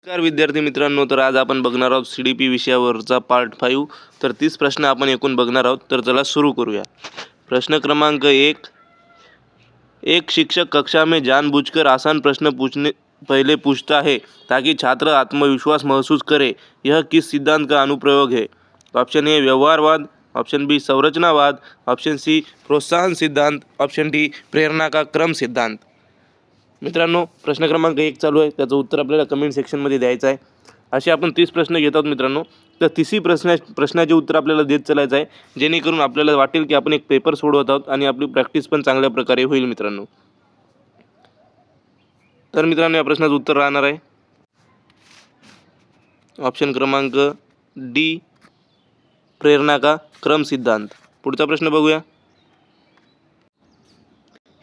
नमस्कार विद्यार्थी मित्रांनो, तर आज आपण बघणार आहोत CDP विषयावरचा पार्ट 5. तर 30 प्रश्न आपण एकूण बघणार आहोत. तर चला सुरू करूया. प्रश्न क्रमांक 1. एक शिक्षक कक्षा में जानबूझकर आसान प्रश्न पहले पूछता है ताकि छात्र आत्मविश्वास महसूस करे. यह किस सिद्धांत का अनुप्रयोग है? ऑप्शन ए व्यवहारवाद, ऑप्शन बी संरचनावाद, ऑप्शन सी प्रोत्साहन सिद्धांत, ऑप्शन डी प्रेरणा का क्रम सिद्धांत. मित्रांनो, प्रश्न क्रमांक 1 चालू आहे. त्याचं उत्तर आपल्याला कमेंट सेक्शनमध्ये द्यायचं आहे. असे आपण 30 प्रश्न घेत आहोत मित्रांनो. तर 30 प्रश्नाचे उत्तर आपल्याला देत चालायचं आहे, जेणेकरून आपल्याला वाटेल की आपण एक पेपर सोडवत आहोत आणि आपली प्रॅक्टिस पण चांगल्या प्रकारे होईल मित्रांनो. तर मित्रांनो, या प्रश्नाचं उत्तर राहणार आहे ऑप्शन क्रमांक डी, प्रेरणा का क्रम सिद्धांत. पुढचा प्रश्न बघूया.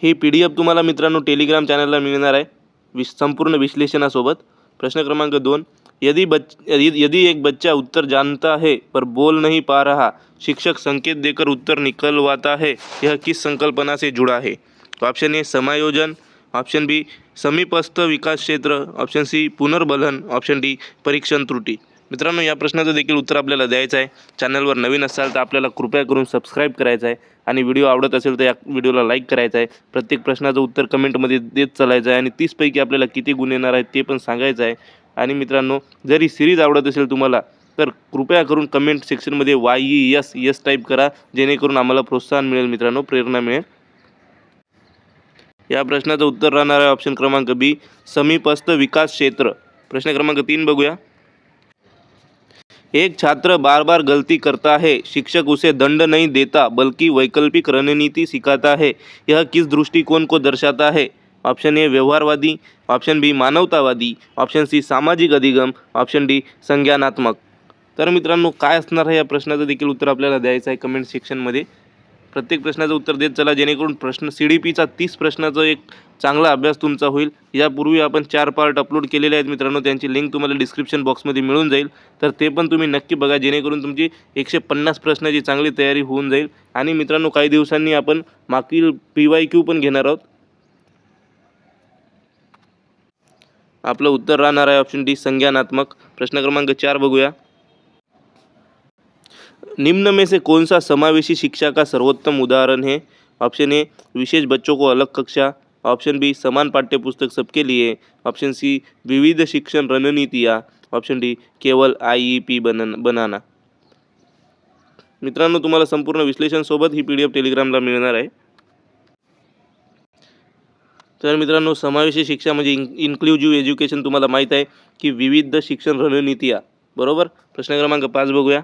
ही PDF तुम्हाला मित्रांनो टेलिग्राम चॅनलला मिळणार आहे संपूर्ण विश्लेषणासोबत. प्रश्न क्रमांक 2. यदि एक बच्चा उत्तर जानता है पर बोल नहीं पा रहा, शिक्षक संकेत देकर उत्तर निकलवाता है, यह किस संकल्पना से जुड़ा है? ऑप्शन ए समायोजन, ऑप्शन बी समीपस्थ विकास क्षेत्र, ऑप्शन सी पुनर्बलन, ऑप्शन डी परीक्षण त्रुटी. मित्रांनो, या प्रश्नाचं देखील उत्तर आपल्याला द्यायचं आहे. चॅनलवर नवीन असाल तर आपल्याला कृपया करून सबस्क्राईब करायचं आहे आणि व्हिडिओ आवडत असेल तर या व्हिडिओला लाईक करायचं आहे. प्रत्येक प्रश्नाचं उत्तर कमेंटमध्ये देत चालायचं आहे आणि 30 पैकी आपल्याला किती गुण येणार आहेत ते पण सांगायचं आहे. आणि मित्रांनो, जरी सिरीज आवडत असेल तुम्हाला तर कृपया करून कमेंट सेक्शनमध्ये YES टाईप करा, जेणेकरून आम्हाला प्रोत्साहन मिळेल मित्रांनो, प्रेरणा मिळेल. या प्रश्नाचं उत्तर राहणार आहे ऑप्शन क्रमांक बी, समीपस्थ विकास क्षेत्र. प्रश्न क्रमांक 3 बघूया. एक छात्र बार बार गलती करता है, शिक्षक उसे दंड नहीं देता बल्कि वैकल्पिक रणनीति सिखाता है, यह किस दृष्टिकोण को दर्शाता है? ऑप्शन ए व्यवहारवादी, ऑप्शन बी मानवतावादी, ऑप्शन सी सामाजिक अधिगम, ऑप्शन डी संज्ञानात्मक. तर मित्रांनो, काय असणार आहे या प्रश्नाचं देखील उत्तर आपल्याला द्यायचं आहे कमेंट सेक्शनमध्ये. प्रत्येक प्रश्नाचं उत्तर देत चला, जेणेकरून CDPचा 30 प्रश्नाचा एक चांगला अभ्यास तुमचा होईल. यापूर्वी आपण 4 पार्ट अपलोड केलेले आहेत मित्रांनो, त्यांची लिंक तुम्हाला डिस्क्रिप्शन बॉक्समध्ये मिळून जाईल. तर ते पण तुम्ही नक्की बघा, जेणेकरून तुमची 150 प्रश्नाची चांगली तयारी होऊन जाईल. आणि मित्रांनो, काही दिवसांनी आपण मागील PYQ पण घेणार आहोत. आपलं उत्तर राहणार आहे ऑप्शन डी संज्ञानात्मक. प्रश्न क्रमांक 4 बघूया. निम्न में से कौन सा समावेशी शिक्षा का सर्वोत्तम उदाहरण है? ऑप्शन ए विशेष बच्चों को अलग कक्षा, ऑप्शन बी समान पाठ्यपुस्तक सबके लिए, ऑप्शन सी विविध शिक्षण रणनीतियाँ, ऑप्शन डी केवल IEP बनाना. मित्रांनो, तुम्हाला संपूर्ण विश्लेषणासोबत ही PDF टेलिग्रामला मिळणार आहे. तर मित्रांनो, समावेशी शिक्षा म्हणजे इन्क्लुझिव्ह एज्युकेशन तुम्हाला माहीत आहे की विविध शिक्षण रणनीतियाँ, बरोबर. प्रश्न क्रमांक 5 बघूया.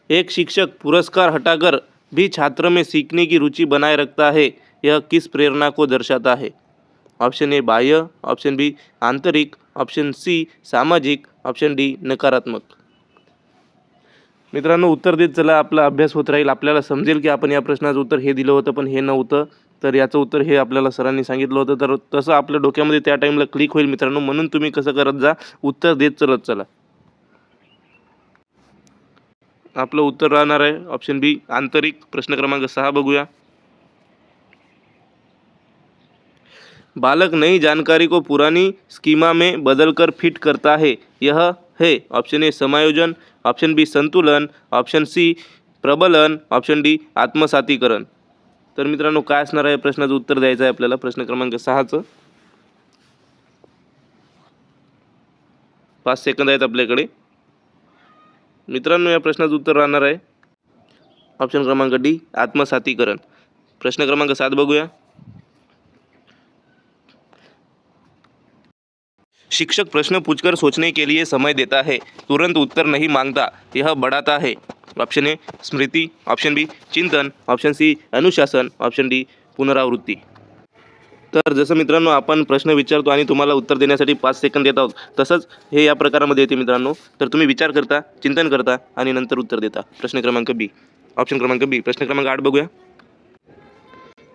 एक शिक्षक पुरस्कार हटाकर भी छात्र में सीखने की रुचि बनाए रखता है, यह किस प्रेरणा को दर्शाता है? ऑप्शन ए बाह्य, ऑप्शन बी आंतरिक, ऑप्शन सी सामाजिक, ऑप्शन डी नकारात्मक. मित्रांनो, उत्तर देत चला, आपला अभ्यास होत राहील. आपल्याला समजेल की आपण या प्रश्नाचं उत्तर हे दिलं होतं पण हे नव्हतं, तर याचं उत्तर हे आपल्याला सरांनी सांगितलं होतं. तर तसं आपल्या डोक्यामध्ये त्या टाईमला क्लिक होईल मित्रांनो. म्हणून तुम्ही कसं करत जा, उत्तर देत चलत चला. आपलं उत्तर राहणार आहे ऑप्शन बी आंतरिक. प्रश्न क्रमांक 6 बघूया. बालक नई जानकारी को पुरानी स्कीमा में बदलकर फिट करता है, यह है ऑप्शन ए समायोजन, ऑप्शन बी संतुलन, ऑप्शन सी प्रबलन, ऑप्शन डी आत्मसातीकरण. तर मित्रांनो, काय असणार आहे प्रश्नाचं उत्तर द्यायचं आहे आपल्याला प्रश्न क्रमांक 6चं. 5 सेकंद आहेत आपल्याकडे. मित्रांनो, या प्रश्नाचं उत्तर राहणार आहे ऑप्शन क्रमांक डी आत्मसातीकरण. प्रश्न क्रमांक 7 बघूया. शिक्षक प्रश्न पूछकर सोचने के लिए समय देता है, तुरंत उत्तर नहीं मांगता, यह बढ़ाता है. ऑप्शन ए स्मृति, ऑप्शन बी चिंतन, ऑप्शन सी अनुशासन, ऑप्शन डी पुनरावृत्ती. तर जसं मित्रांनो, आपण प्रश्न विचारतो आणि तुम्हाला उत्तर देण्यासाठी 5 सेकंद देत आहोत, तसंच हे या प्रकारामध्ये येते मित्रांनो. तर तुम्ही विचार करता, चिंतन करता आणि नंतर उत्तर देता. प्रश्न क्रमांक बी, ऑप्शन क्रमांक बी. प्रश्न क्रमांक 8 बघूया.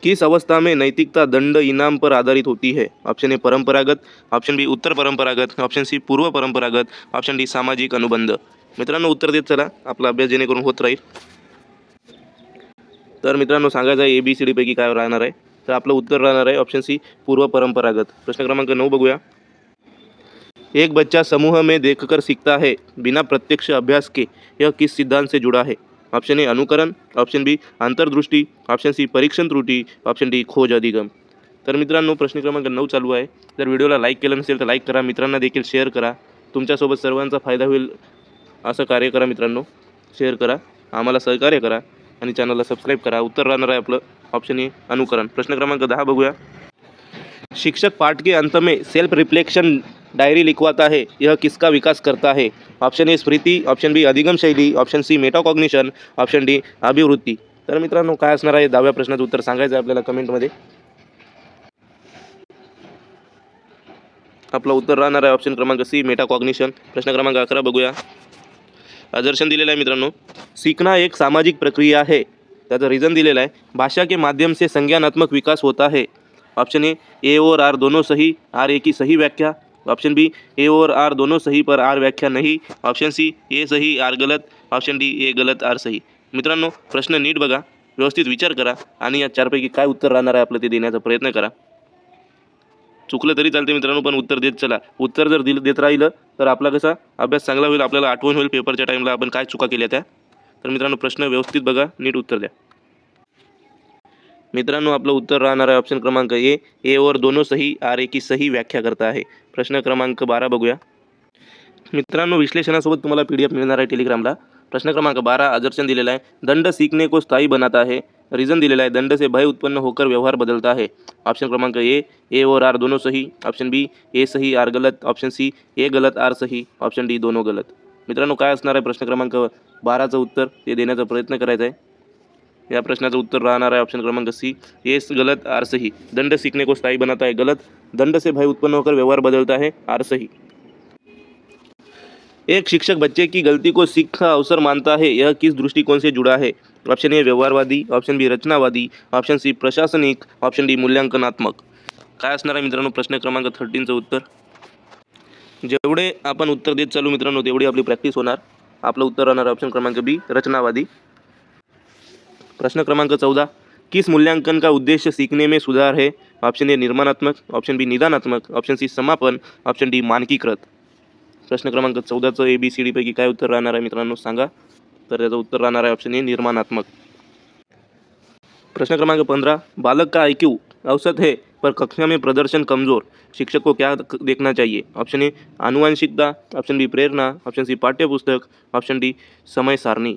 किस अवस्था में नैतिकता दंड इनाम पर आधारित होती है? ऑप्शन ए परंपरागत, ऑप्शन बी उत्तर परंपरागत, ऑप्शन सी पूर्व परंपरागत, ऑप्शन डी सामाजिक अनुबंध. मित्रांनो, उत्तर देत चला, आपला अभ्यास जेणेकरून होत राहील. तर मित्रांनो, सांगायचं आहे ABCD पैकी काय राहणार आहे. तर आपलं उत्तर राहणार आहे ऑप्शन सी पूर्व परंपरागत. प्रश्न क्रमांक 9 बघूया. एक बच्चा समूह में देखकर सीखता है बिना प्रत्यक्ष अभ्यास के, यह किस सिद्धांत से जुड़ा है? ऑप्शन ए अनुकरण, ऑप्शन बी अंतर्दृष्टी, ऑप्शन सी परीक्षण त्रुटी, ऑप्शन डी खोज अधिगम. तर मित्रांनो, प्रश्न क्रमांक 9 चालू आहे. जर व्हिडिओला लाईक केलं नसेल तर लाईक करा, मित्रांना देखील शेअर करा. तुमच्यासोबत सर्वांचा फायदा होईल असं कार्य करा मित्रांनो. शेअर करा, आम्हाला सहकार्य करा आणि चॅनलला सबस्क्राईब करा. उत्तर राहणार आहे आपलं ऑप्शन ए अनुकरण. प्रश्न क्रमांक 10 बघूया. शिक्षक पाठ के अंत में सेल्फ रिफ्लेक्शन डायरी लिखवाता है, यह किसका विकास करता है? ऑप्शन ए स्मृती, ऑप्शन बी अधिगम शैली, option C metacognition, option D अभिवृत्ती. तर मित्रांनो, काय असणार आहे 10व्या प्रश्नाचं उत्तर सांगायचं आहे आपल्याला कमेंटमध्ये. आपलं उत्तर राहणार आहे ऑप्शन क्रमांक सी मेटाकॉग्निशन. प्रश्न क्रमांक 11 बघूया. आदर्शन दिलेलं आहे मित्रांनो. सीखना एक सामाजिक प्रक्रिया है, त्याचं रिझन दिलेलं आहे. भाषा के माध्यम से संज्ञानात्मक विकास होता है. ऑप्शन ए और आर दोनों सही, आर ए की सही व्याख्या. ऑप्शन बी ए और आर दोनों सही पर आर व्याख्या नहीं. ऑप्शन सी ए सही आर गलत. ऑप्शन डी ए गलत आर सही. मित्रांनो, प्रश्न नीट बघा, व्यवस्थित विचार करा आणि या चारपैकी काय उत्तर राहणार आहे आपलं ते देण्याचा प्रयत्न करा. चुकलं तरी चालते मित्रांनो, पण उत्तर देत चला. उत्तर जर देत राहिलं तर आपला कसा अभ्यास चांगला होईल, आपल्याला आठवण होईल पेपरच्या टाईमला आपण काय चुका केल्या त्या. तर मित्रांनो, प्रश्न व्यवस्थित बघा, नीट उत्तर द्या. मित्रांनो, आपलं उत्तर राहणार आहे ऑप्शन क्रमांक ए और दोनों सही, आर ए की सही व्याख्या करता आहे. प्रश्न क्रमांक 12 बघूया. मित्रांनो, विश्लेषणासोबत तुम्हाला PDF मिळणार आहे टेलिग्रामला. प्रश्न क्रमांक 12 आदर्शन दिलेला आहे. दंड सीखने को स्थायी बनाता है. रीज़न दिलेला आहे. दंड से भय उत्पन्न होकर व्यवहार बदलता है. ऑप्शन क्रमांक ए और आर दोनों सही. ऑप्शन बी ए सही आर गलत. ऑप्शन सी ए गलत आर सही. ऑप्शन डी दोनों गलत. मित्रांनो, काय असणार आहे प्रश्न क्रमांक 12चं उत्तर ते देण्याचा प्रयत्न करायचा आहे. या प्रश्नाचं उत्तर राहणार आहे ऑप्शन क्रमांक सी ए गलत आर सही. दंड सीखने को स्थायी बनाता है गलत. दंड से भय उत्पन्न होकर व्यवहार बदलता है आर सही. एक शिक्षक बच्चे की गलती को सीख का अवसर मानता है, यह किस दृष्टिकोण से जुड़ा है? ऑप्शन ए व्यवहारवादी, ऑप्शन बी रचनावादी, ऑप्शन सी प्रशासनिक, ऑप्शन डी मूल्यांकनात्मक. काय असणार आहे मित्रांनो प्रश्न क्रमांक 13चं उत्तर? जेवढे आपण उत्तर देत चालू मित्रांनो तेवढी आपली प्रॅक्टिस होणार. आपलं उत्तर राहणार ऑप्शन क्रमांक बी रचनावादी. प्रश्न क्रमांक 14 किस मूल्यांकन का उद्देश्य सीखने में सुधार है? ऑप्शन ए निर्माणात्मक, ऑप्शन बी निदानात्मक, ऑप्शन सी समापन, ऑप्शन डी मानकीकृत. प्रश्न क्रमांक 14चं ABCD पैकी काय उत्तर राहणार आहे मित्रांनो सांगा. तर त्याचं उत्तर राहणार आहे ऑप्शन ए निर्माणात्मक. प्रश्न क्रमांक 15 बालक का IQ औसत है पर कक्षा में प्रदर्शन कमज़ोर, शिक्षक को क्या देखना चाहिए? ऑप्शन ए आनुवंशिकता, ऑप्शन बी प्रेरणा, ऑप्शन सी पाठ्यपुस्तक, ऑप्शन डी समय सारणी.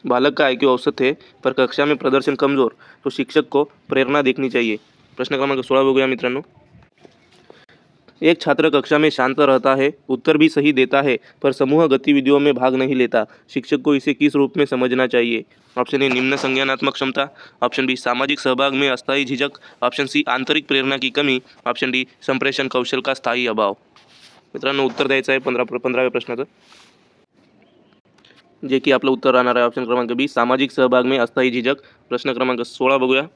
बालक का IQ औसत है पर कक्षा में प्रदर्शन कमज़ोर, तो शिक्षक को प्रेरणा देखनी चाहिए. प्रश्न क्रमांक 16 बघूया मित्रांनो. एक छात्र कक्षा में शांत रहता है, उत्तर भी सही देता है, पर समूह गतिविधियों में भाग नहीं लेता, शिक्षक को इसे किस रूप में समझना चाहिए? ऑप्शन ए निम्न संज्ञानात्मक क्षमता, ऑप्शन बी सामाजिक सहभाग में अस्थायी झिझक, ऑप्शन सी आंतरिक प्रेरणा की कमी, ऑप्शन डी संप्रेषण कौशल का स्थायी अभाव. मित्रांनो, उत्तर द्यायचं आहे 15व्या प्रश्नाचं, जे की आपलं उत्तर राहणार आहे ऑप्शन क्रमांक बी सामाजिक सहभाग में अस्थायी झिझक. प्रश्न क्रमांक 16 बघूया.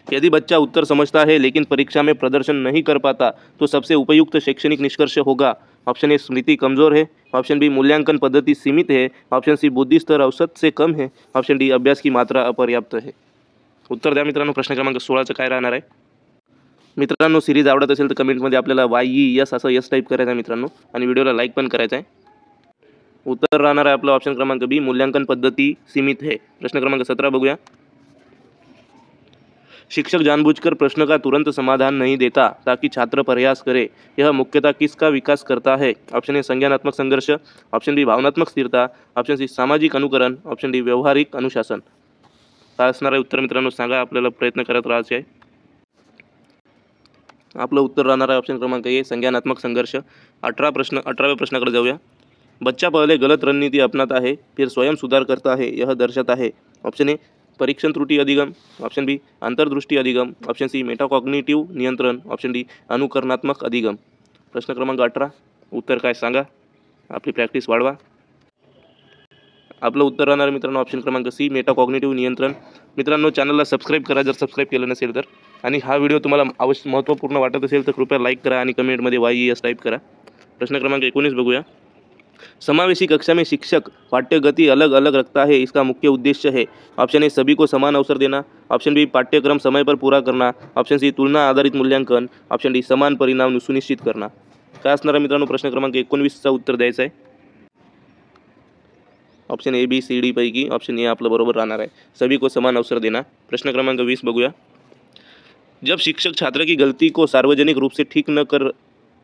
यदि बच्चा उत्तर समझता है लेकिन परीक्षा में प्रदर्शन नहीं कर पाता तो सबसे उपयुक्त शैक्षणिक निष्कर्ष होगा? ऑप्शन ए स्मृति कमज़ोर है, ऑप्शन बी मूल्यांकन पद्धति सीमित है, ऑप्शन सी बुद्धि स्तर औसत से कम है, ऑप्शन डी अभ्यास की मात्रा अपर्याप्त है. उत्तर द्या मित्रांनो. प्रश्न क्रमांक 16चं काय राहणार आहे? मित्रांनो, सिरीज आवडत असेल तर कमेंटमध्ये आपल्याला YES असं यस टाईप करायचं आहे मित्रांनो, आणि व्हिडिओला लाईक पण करायचं आहे. उत्तर राहणार आहे आपलं ऑप्शन क्रमांक बी मूल्यांकन पद्धति सीमित है. प्रश्न क्रमांक 17 बघूया. शिक्षक जानबूझकर प्रश्न का तुरंत समाधान नहीं देता ताकि छात्र प्रयास करे, यह मुख्यतः किसका विकास करता है? ऑप्शन ए संज्ञानात्मक संघर्ष, ऑप्शन बी भावनात्मक स्थिरता, ऑप्शन सी सामाजिक अनुकरण, ऑप्शन डी व्यवहारिक अनुशासन. काय असणार आहे उत्तर मित्रांनो सांगा, आपल्याला प्रयत्न करत राहायचे आहे. आपलं उत्तर राहणार आहे ऑप्शन क्रमांक ए संज्ञानात्मक संघर्ष. 18व्या प्रश्नाकडे जाऊया. बच्चा पहले गलत रणनीति अपनाता है फिर स्वयं सुधार करता है, यह दर्शाता है? ऑप्शन ए परीक्षण त्रुटि अधिगम, ऑप्शन बी अंतर्दृष्टि अधिगम, ऑप्शन सी मेटाकॉग्निटिव्ह नियंत्रण, ऑप्शन डी अनुकरणात्मक अधिगम. प्रश्न क्रमांक 18 उत्तर काय सांगा, आपली प्रॅक्टिस वाढवा. आपलं उत्तर राहणार मित्रांनो ऑप्शन क्रमांक सी मेटाकॉग्निटिव्ह नियंत्रण. मित्रांनो, चॅनलला सबस्क्राईब करा जर सबस्क्राईब केलं नसेल तर, आणि हा व्हिडिओ तुम्हाला महत्त्वपूर्ण वाटत असेल तर कृपया लाईक करा आणि कमेंटमध्ये YES टाईप करा. प्रश्न क्रमांक 19 बघूया. समावेशी कक्षा में शिक्षक पाठ्य गति अलग अलग रखता है, इसका मुख्य उद्देश्य है। ऑप्शन ए सभी को समान अवसर देना, ऑप्शन बी पाठ्यक्रम समय पर पूरा करना, ऑप्शन सी तुलना आधारित मूल्यांकन, ऑप्शन डी समान परिणाम सुनिश्चित करना। काय असणार आहे मित्रांनो प्रश्न क्रमांक 19चा उत्तर द्यायचं आहे। Option A B C D पैकी ऑप्शन ए आपलं बरोबर राहणार आहे, सभी को समान अवसर देना। प्रश्न क्रमांक 20 बघूया। जब शिक्षक छात्र की गलती को सार्वजनिक रूप से ठीक न कर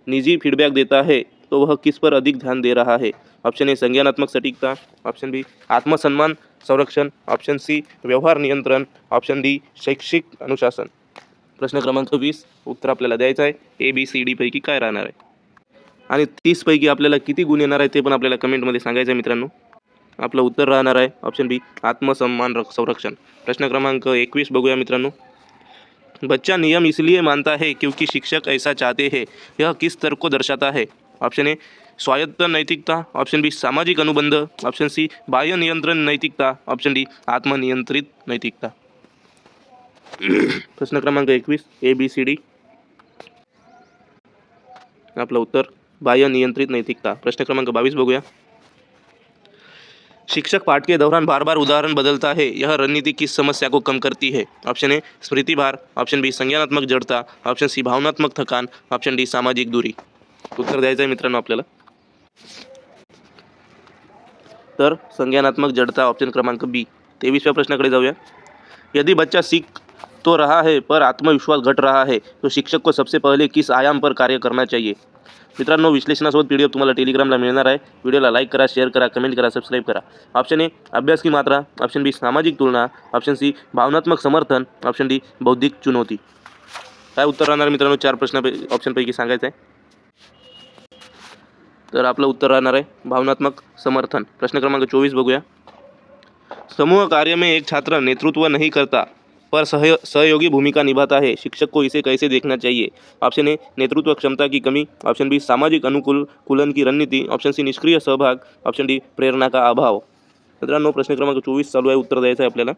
निजी फीडबैक देता है तो वह किस पर अधिक ध्यान दे रहा है? ऑप्शन ए संज्ञानात्मक सटीकता, ऑप्शन बी आत्मसन्मान संरक्षण, ऑप्शन सी व्यवहार नियंत्रण, ऑप्शन डी शैक्षिक अनुशासन। प्रश्न क्रमांक 20 उत्तर आपल्याला द्यायचं आहे ए बी सी डी पैकी काय राहणार आहे आणि 30 पैकी आपल्याला किती गुण येणार आहे ते पण आपल्याला कमेंटमध्ये सांगायचं आहे मित्रांनो। आपलं उत्तर राहणार आहे ऑप्शन बी आत्मसन्मान संरक्षण। प्रश्न क्रमांक 21 बघूया मित्रांनो। बच्चा नियम इसलिए मानता है क्योंकि शिक्षक ऐसा चाहते हैं, यह किस तर्क को दर्शाता है? ऑप्शन ए स्वायत्त नैतिकता, ऑप्शन बी सामाजिक अनुबंध, ऑप्शन सी बाह्य नियंत्रण नैतिकता, ऑप्शन डी आत्मनियंत्रित नैतिकता। प्रश्न क्रमांक 21 ए बी सी डी आपलं उत्तर बाह्य नियंत्रित नैतिकता। प्रश्न क्रमांक 22 बघूया। शिक्षक पाठ के दौरान बार बार उदाहरण बदलता है, यह रणनीति किस समस्या को कम करती है? ऑप्शन ए स्मृति भार, ऑप्शन बी संज्ञानात्मक जड़ता, ऑप्शन सी भावनात्मक थकान, ऑप्शन डी सामाजिक दूरी। उत्तर द्यायचं आहे मित्रांनो आपल्याला। तर संज्ञानात्मक जड़ता ऑप्शन क्रमांक बी। 23व्या प्रश्नाकडे जाऊया। यदि बच्चा सीख तो रहा है पर आत्मविश्वास घट रहा है तो शिक्षक को सबसे पहले किस आयाम पर कार्य करना चाहिए? मित्रांनो विश्लेषणासोबत PDF तुम्हाला टेलिग्रामला मिळणार आहे। व्हिडिओला लाईक करा, शेअर करा, कमेंट करा, सबस्क्राईब करा। ऑप्शन ए अभ्यास की मात्रा, ऑप्शन बी सामाजिक तुलना, ऑप्शन सी भावनात्मक समर्थन, ऑप्शन डी बौद्धिक चुनौती। काय उत्तर राहणार मित्रांनो 4 प्रश्न ऑप्शनपैकी सांगायचं आहे। तर आपलं उत्तर राहणार आहे भावनात्मक समर्थन। प्रश्न क्रमांक 24 बघूया। समूह कार्य में एक छात्र नेतृत्व नहीं करता पर सहयोगी भूमिका निभाता है, शिक्षक को इसे कैसे देखना चाहिए? ऑप्शन ए नेतृत्व क्षमता की कमी, ऑप्शन बी सामाजिक अनुकूलन की रणनीति, ऑप्शन सी निष्क्रिय सहभाग, ऑप्शन डी प्रेरणा का अभाव। मित्रांनो प्रश्न क्रमांक 24 चालू आहे, उत्तर द्यायचं आहे आपल्याला।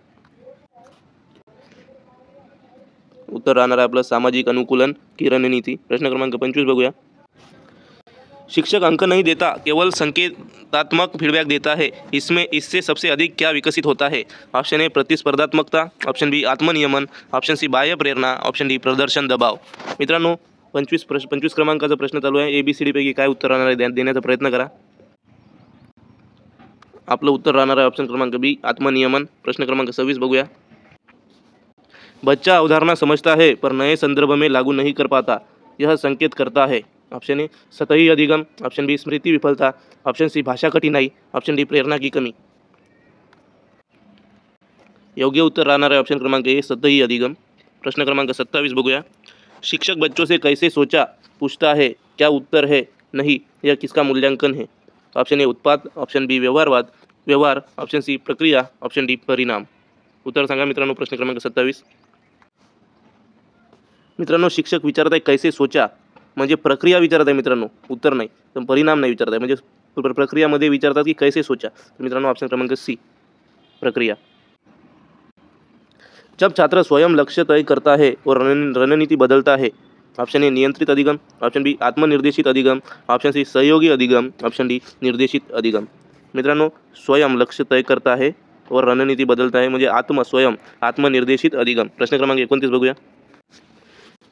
उत्तर राहणार आहे आपलं सामाजिक अनुकूलन की रणनीति। प्रश्न क्रमांक 25 बघूया। शिक्षक अंक नहीं देता, केवल संकेतात्मक फीडबैक देता है, इससे सबसे अधिक क्या विकसित होता है? ऑप्शन ए प्रतिस्पर्धात्मकता, ऑप्शन बी आत्मनियमन, ऑप्शन सी बाह्य प्रेरणा, ऑप्शन डी प्रदर्शन दबाव। मित्रांनो 25 क्रमांकाचा प्रश्न चालू आहे। ABCD पैकी काय उत्तर राहणार आहे देण्याचा प्रयत्न करा। आपलं उत्तर राहणार आहे ऑप्शन क्रमांक बी आत्मनियमन। प्रश्न क्रमांक 26 बघूया। बच्चा अवधारणा समझता है पर नए संदर्भ में लागू नहीं कर पाता, यह संकेत करता है। ऑप्शन ए सतही अधिगम, ऑप्शन बी स्मृति विफलता, ऑप्शन सी भाषा कठिनाई, ऑप्शन डी प्रेरणा की कमी। योग्य उत्तर राहणार आहे ऑप्शन क्रमांक ए सतही अधिगम। प्रश्न क्रमांक 27 बघूया। शिक्षक बच्चों से कैसे सोचा पूछता है, क्या उत्तर है नहीं, यह किसका मूल्यांकन है? ऑप्शन ए उत्पाद, ऑप्शन बी व्यवहार, ऑप्शन सी प्रक्रिया, ऑप्शन डी परिणाम। उत्तर सांगा मित्रांनो प्रश्न क्रमांक 27। मित्रांनो शिक्षक विचारत आहे कैसे सोचा म्हणजे प्रक्रिया विचारत आहे मित्रांनो, उत्तर नाही तर परिणाम नाही विचारत आहे, म्हणजे प्रक्रियामध्ये विचारतात की कैसे सोचा। तर मित्रांनो ऑप्शन क्रमांक सी प्रक्रिया। जब छात्र स्वयं लक्ष्य तय करता है और रणनीति बदलता है, ऑप्शन ए नियंत्रित अधिगम, ऑप्शन बी आत्मनिर्देशित अधिगम, ऑप्शन सी सहयोगी अधिगम, ऑप्शन डी निर्देशित अधिगम। मित्रांनो स्वयं लक्ष्य तय करता है और रणनीति बदलता है म्हणजे आत्मनिर्देशित अधिगम। प्रश्न क्रमांक 29 बघूया।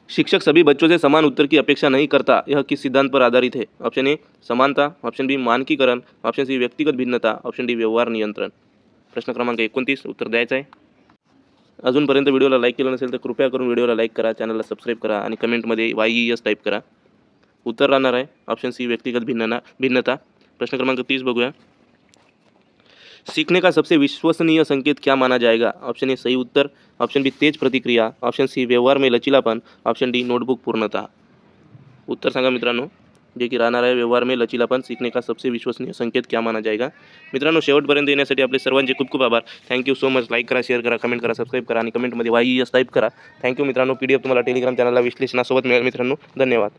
शिक्षक सभी बच्चों से समान उत्तर की अपेक्षा नहीं करता, यह किस सिद्धांत पर आधारित है? ऑप्शन ए समानता, ऑप्शन बी मानकीकरण, ऑप्शन सी व्यक्तिगत भिन्नता, ऑप्शन डी व्यवहार नियंत्रण। प्रश्न क्रमांक 29 उत्तर द्यायचं आहे। अजूनपर्यंत व्हिडिओला लाईक केलं नसेल तर कृपया करून व्हिडिओला लाईक करा, चॅनलला सबस्क्राईब करा आणि कमेंटमध्ये YES टाईप करा। उत्तर राहणार आहे ऑप्शन सी व्यक्तिगत भिन्नता। प्रश्न क्रमांक 30 बघूया। सीखने का सबसे विश्वसनीय संकेत क्या माना जाएगा? ऑप्शन ए सही उत्तर, ऑप्शन बी तेज प्रतिक्रिया, ऑप्शन सी व्यवहार में लचीलापन, ऑप्शन डी नोटबुक पूर्णता। उत्तर सांगा मित्रांनो जे की राहणार आहे व्यवहार में लचीलापन। सीखने का सबसे विश्वसनीय संकेत क्या माना जाएगा? मित्रांनो शेवटपर्यंत येण्यासाठी आपले सर्वांचे खूप खूप आभार। Thank you so much. लाईक करा, शेअर करा, कमेंट करा, सबस्क्राईब करा आणि कमेंटमध्ये YES टाईप करा। थँक्यू मित्रांनो। PDF तुम्हाला टेलिग्राम चॅनलला विश्लेषणासोबत मिळेल मित्रांनो। धन्यवाद।